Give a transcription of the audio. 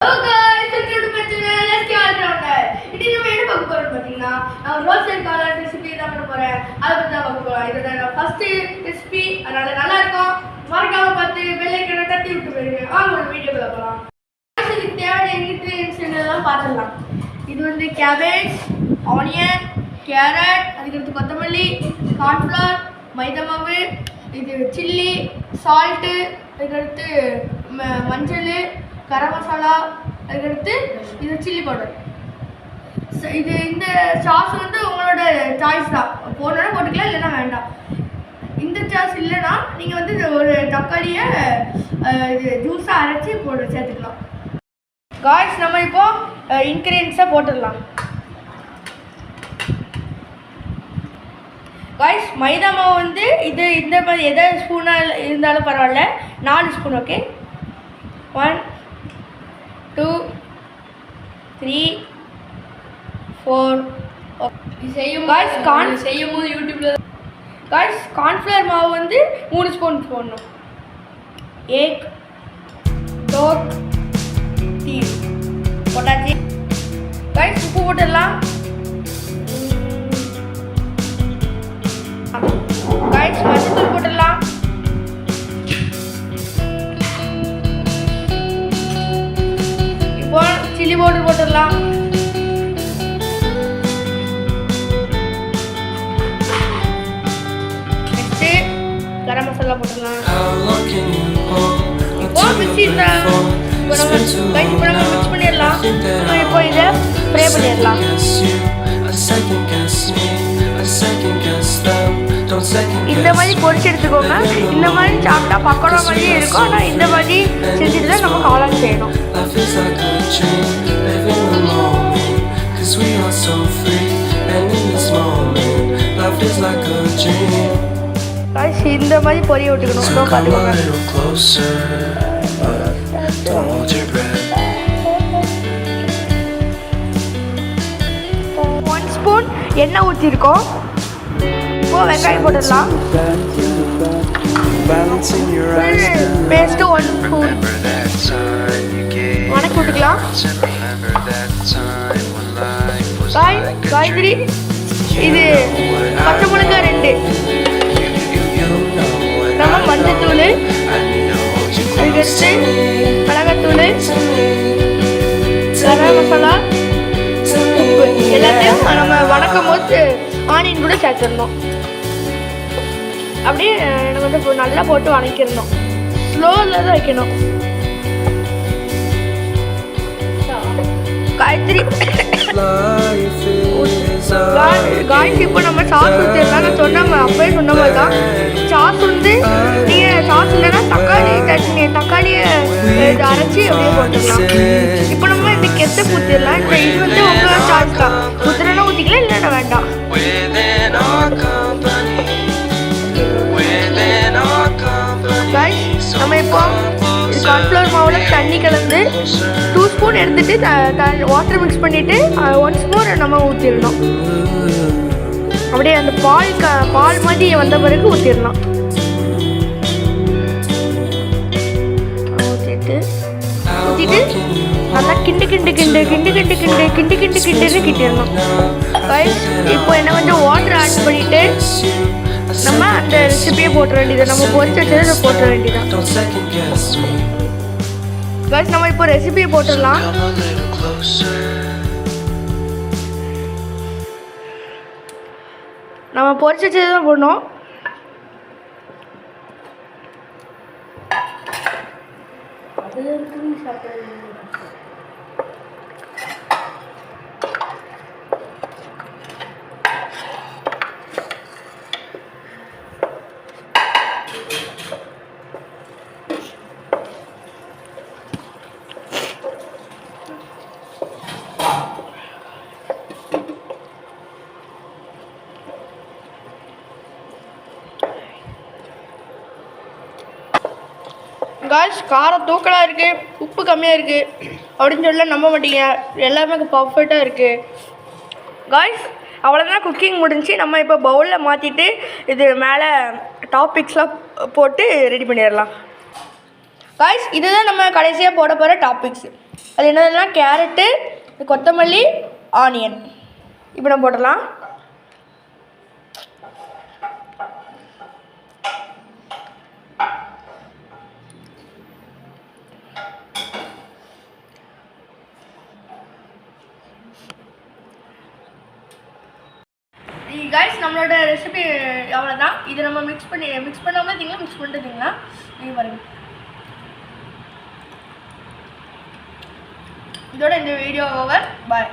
Hello guys, welcome to my channel. Let's get started. இன்னைக்கு நம்ம என்ன பார்க்க போறோம் பாத்தீங்கன்னா, நான் ரோஸ்டட் காளான் ரெசிபி தான் பண்ண போறேன். அத பத்தி தான் பார்க்க போறோம். இதோட ஃபர்ஸ்ட் ரெசிபி அதனால நல்லா இருக்கும். மறக்காம பார்த்து பெல் ஐகானை தட்டி விட்டு போயிருங்க. வாங்க ஒரு வீடியோக்குள்ள போலாம். இதுக்கு தேவையான இன்கிரிடியன்ட்ஸ் எல்லாம் பார்த்துடலாம். இது வந்து கேபேஜ், ஆனியன், கேரட், அதுக்கு கொத்தமல்லி, கார்ன்ஃப்ளவர், மைதா மாவு, இது சில்லி, சால்ட், அதுக்கு மஞ்சள், கரம் மசாலா, அதுக்கடுத்து இது சில்லி பவுடர். இது இந்த சாஸ் வந்து உங்களோட சாய்ஸ் தான், போடணும்னா போட்டுக்கலாம், இல்லைன்னா வேண்டாம். இந்த சாஸ் இல்லைன்னா நீங்கள் வந்து ஒரு தக்காளியை இது ஜூஸாக அரைச்சி சேர்த்துக்கலாம். காய்ஸ் நம்ம இப்போ இன்க்ரீடியன்ஸை போட்டுடலாம். காய்ஸ் மைதா மாவு வந்து இது இந்த மாதிரி எதை ஸ்பூனாக இருந்தாலும் பரவாயில்ல, 4 ஸ்பூன். ஓகே, 1 2 3 4. செய்யும்போது யூடியூப்ல காய்ஸ் கார்ன்ஃப்ளவர் மாவு வந்து 3 ஸ்பூன் போடணும். எக், டோக், டீ போட்டாச்சு. காய்ஸ் உப்பு போட்டுடலாம். காய்ஸ் மஞ்சள் போட்டுடலாம். இப்போ சில்லி பவுடர் போட்டுடலாம். நெக்ஸ்ட் கரம் மசாலா போட்டுடலாம். இப்போ மிக்ஸி இப்போ நம்ம மிக்ஸ் பண்ணிடலாம். இப்போ இதை ஸ்ப்ரே பண்ணிடலாம். இந்த மாதிரி பொரிச்சு எடுத்துக்கோங்க. இந்த மாதிரி சாப்பிட்டா பக்கோடா மாதிரி இருக்கும். ஆனால் இந்த மாதிரி செஞ்சுட்டு தான் நம்ம காளான் செய்யணும். இந்த மாதிரி பொரிய விட்டுக்கணும். பார்த்துக்கோங்க. 1 ஸ்பூன் எண்ணெய் ஊற்றிருக்கோம். இப்போ வெங்காயம் போட்டுடலாம். பேஸ்ட்டு 1 ஸ்பூன் வணக்கி விட்டுக்கலாம். காய்கறி இது பச்சை மிளகாய் 2, நம்ம மஞ்சத்தூள், அதுக்கடுத்து மிளகாத்தூள், கரம் மசாலா, உப்பு எல்லாத்தையும் நம்ம வணக்கும் போது ஆனியன் கூட சேர்த்துடணும். அப்படியே நம்ம வந்து நல்லா போட்டு வணக்கிடணும். ஸ்லோவில் தான் வைக்கணும். காய்கறி காய்ச்சி இப்போ நம்ம சாஸ் ஊற்றிடலாம். நான் சொன்ன அப்பவே சொன்ன மாதிரி தான். சாஸ் வந்து நீங்கள் சாஸ் இல்லைன்னா தக்காளியை அரைச்சி அப்படியே போட்டுடலாம். இப்போ நம்ம இந்த கெச்சப் ஊற்றிடலாம். இது வந்து உங்களோட சாஸ் தான். ஊற்றுனா ஊற்றிக்கலாம், இல்லைன்னா வேண்டாம். நம்ம இப்போ கார்ன்ஃப்ளவர் மாவில் தண்ணி கலந்து 2 ஸ்பூன் எடுத்துட்டு வாட்டர் மிக்ஸ் பண்ணிவிட்டு 1 ஸ்பூன் நம்ம ஊற்றிடணும். அப்படியே அந்த பால் மாதிரி வந்த பிறகு ஊற்றிடலாம். ஊற்றிட்டு நல்லா கிண்டிடணும். இப்போ என்ன கொஞ்சம் வாட்டர் ஆட் பண்ணிவிட்டு நம்ம அந்த ரெசிபியை போட்டுற வேண்டியது. நம்ம பொரிச்சு வச்சதை போட்டுற வேண்டியதான். காய்ஸ் நம்ம இப்போ ரெசிபியை போட்டுடலாம். நம்ம பொரிச்சு வச்சதை தான் போடணும். காய்ஸ் காரம் தூக்கலாக இருக்குது, உப்பு கம்மியாக இருக்குது அப்படின்னு சொல்ல நம்ப மாட்டீங்க. எல்லாமே பர்ஃபெக்டாக இருக்குது. காய்ஸ் அவ்வளோதான், குக்கிங் முடிஞ்சு. நம்ம இப்போ பவுலில் மாற்றிட்டு இது மேலே டாப்பிக்ஸ்லாம் போட்டு ரெடி பண்ணிடலாம். காய்ஸ் இதுதான் நம்ம கடைசியாக போட போகிற டாப்பிக்ஸ். அது என்னதுன்னா கேரட்டு, கொத்தமல்லி, ஆனியன். இப்போ நம்ம போட்டுடலாம். கைஸ் நம்மளோட ரெசிபி அவ்வளோதான். இதை நம்ம மிக்ஸ் பண்ணாமல் திங்களா, மிக்ஸ் பண்ணிட்டு திங்களா. இது பாருங்க. இதோட இந்த வீடியோ ஓவர். பாய்.